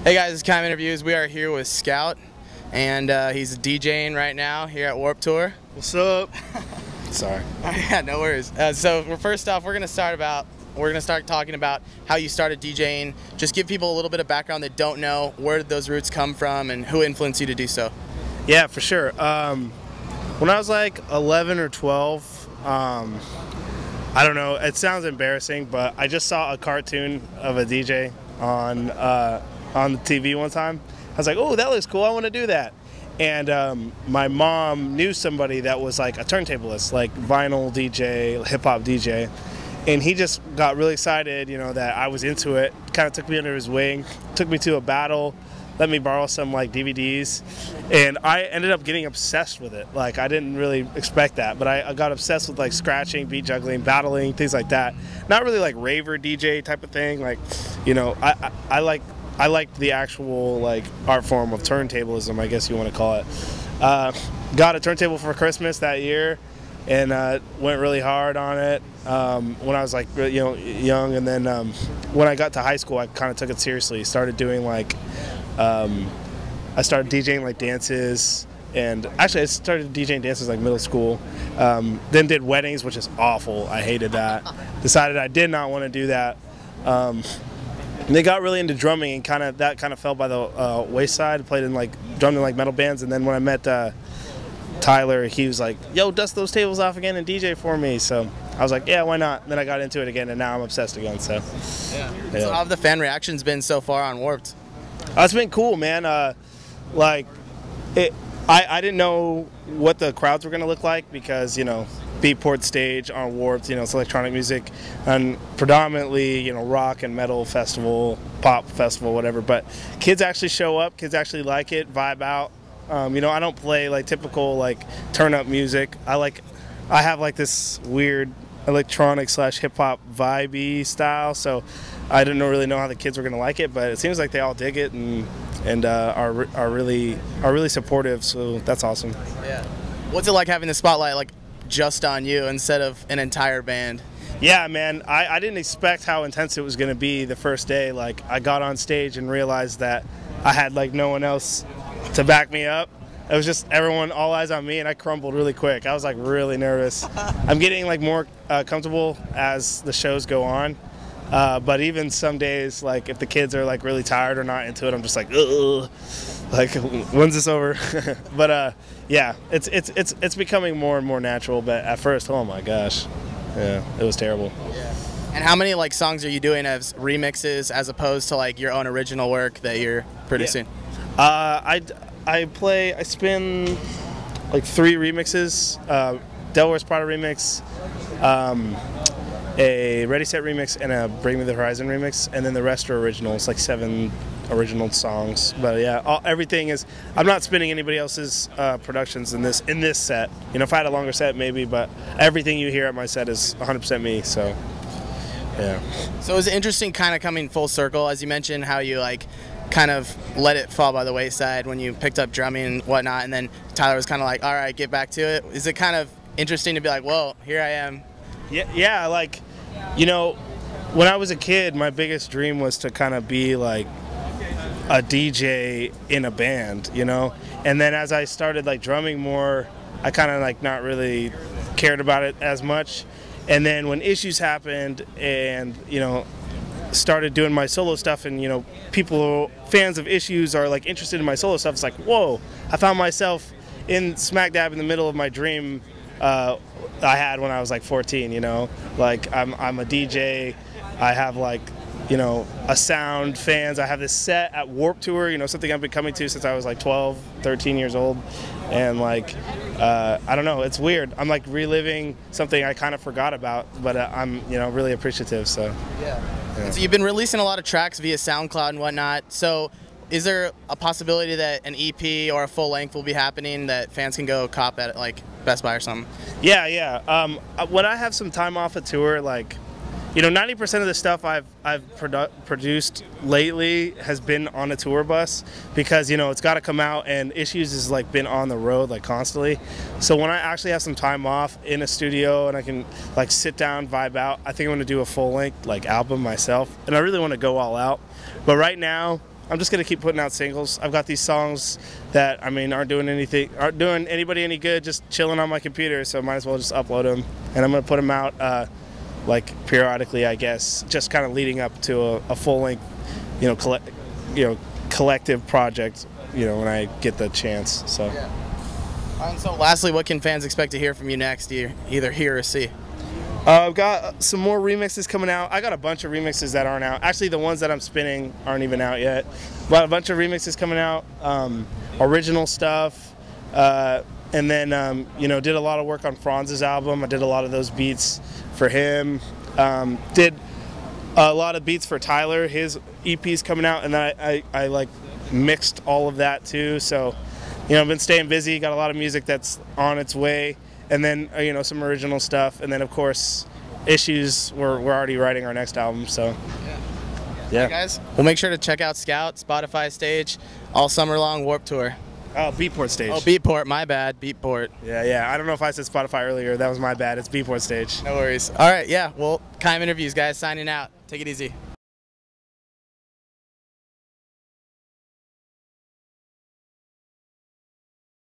Hey guys, it's Cam Interviews. We are here with Scout, and he's DJing right now here at Warped Tour. What's up? Sorry. Yeah, no worries. So first off, we're gonna start talking about how you started DJing. Just give people a little bit of background that don't know where did those roots come from and who influenced you to do so. Yeah, for sure. When I was like 11 or 12, I don't know. It sounds embarrassing, but I just saw a cartoon of a DJ on the TV one time. I was like, oh, that looks cool. I want to do that. And my mom knew somebody that was like a turntablist, like vinyl DJ, hip hop DJ. And he just got really excited, you know, that I was into it. Kind of took me under his wing, took me to a battle, let me borrow some like DVDs, and I ended up getting obsessed with it. Like, I didn't really expect that, but I got obsessed with like scratching, beat juggling, battling, things like that. Not really like raver DJ type of thing. Like, you know, I liked the actual like art form of turntablism, I guess you want to call it. Got a turntable for Christmas that year, and went really hard on it when I was like, you know, young. And then when I got to high school, I kind of took it seriously. Started doing like, I started DJing like dances, and actually I started DJing dances like middle school. Then did weddings, which is awful. I hated that. Decided I did not want to do that. And they got really into drumming, and that kind of fell by the wayside. Played in like drummed in like metal bands, and then when I met Tyler, he was like, "Yo, dust those tables off again and DJ for me." So I was like, "Yeah, why not?" And then I got into it again, and now I'm obsessed again. So yeah. So how have the fan reactions been so far on Warped? It's been cool, man. I didn't know what the crowds were gonna look like because, you know, Beatport stage on Warped, you know, it's electronic music and predominantly, you know, rock and metal festival, pop festival, whatever. But kids actually show up, kids actually like it, vibe out. You know, I don't play like typical like turn up music. I have like this weird electronic / hip hop vibey style, so I didn't really know how the kids were gonna like it, but it seems like they all dig it and are really supportive. So that's awesome. Yeah. What's it like having the spotlight like just on you instead of an entire band? Yeah, man, I didn't expect how intense it was going to be the first day. Like, I got on stage and realized that I had like no one else to back me up. It was just everyone, all eyes on me, and I crumbled really quick. I was like really nervous. I'm getting like more comfortable as the shows go on, but even some days, like if the kids are like really tired or not into it, I'm just like, ugh, like when's this over? But yeah, it's becoming more and more natural. But at first, oh my gosh, yeah, it was terrible. Yeah. And how many like songs are you doing as remixes as opposed to like your own original work that you're producing? Yeah. I spin like 3 remixes: Devil Wears Prada remix, a Ready Set remix, and a Bring Me the Horizon remix, and then the rest are originals, like 7 original songs. But yeah, everything is. I'm not spinning anybody else's productions in this set. You know, if I had a longer set, maybe, but everything you hear at my set is 100% me. So yeah. So it was interesting, kind of coming full circle, as you mentioned, how you like kind of let it fall by the wayside when you picked up drumming and whatnot, and then Tyler was kind of like, all right, get back to it. Is it kind of interesting to be like, well, here I am? Yeah, like, you know, when I was a kid, my biggest dream was to kind of be like a DJ in a band, you know? And then as I started like drumming more, I kind of like not really cared about it as much. And then when Issues happened and, you know, started doing my solo stuff, and you know, fans of Issues are like interested in my solo stuff, it's like, whoa, I found myself in smack dab in the middle of my dream I had when I was like 14, you know, like I'm a DJ, I have like, you know, a sound, fans, I have this set at Warped Tour, you know, something I've been coming to since I was like 12, 13 years old, and like, I don't know, it's weird. I'm like reliving something I kind of forgot about, but I'm, you know, really appreciative, so. Yeah. So you've been releasing a lot of tracks via SoundCloud and whatnot, so is there a possibility that an EP or a full length will be happening that fans can go cop at like Best Buy or something? Yeah. When I have some time off a tour, like, you know, 90% of the stuff I've produced lately has been on a tour bus because, you know, it's got to come out, and Issues has like been on the road like constantly. So when I actually have some time off in a studio and I can like sit down, vibe out, I think I'm going to do a full length like album myself, and I really want to go all out. But right now, I'm just gonna keep putting out singles. I've got these songs that aren't doing anybody any good, just chilling on my computer. So might as well just upload them, and I'm gonna put them out like periodically, I guess, just kind of leading up to a full length, collective project. When I get the chance. So. Yeah. And so, lastly, what can fans expect to hear from you next, either hear or see? I've got some more remixes coming out. I got a bunch of remixes that aren't out. Actually, the ones that I'm spinning aren't even out yet. But a bunch of remixes coming out, original stuff, and then did a lot of work on Franz's album. I did a lot of those beats for him. Did a lot of beats for Tyler. His EP's coming out, and then I like mixed all of that too. So, I've been staying busy. Got a lot of music that's on its way. And then, some original stuff. And then, of course, Issues. We're already writing our next album. So, yeah. Hey guys, well, make sure to check out Scout, Spotify stage, all summer long Warped Tour. Oh, Beatport stage. Oh, Beatport. My bad. Beatport. Yeah. I don't know if I said Spotify earlier. That was my bad. It's Beatport stage. No worries. All right, yeah. Well, Keim Interviews, guys, signing out. Take it easy.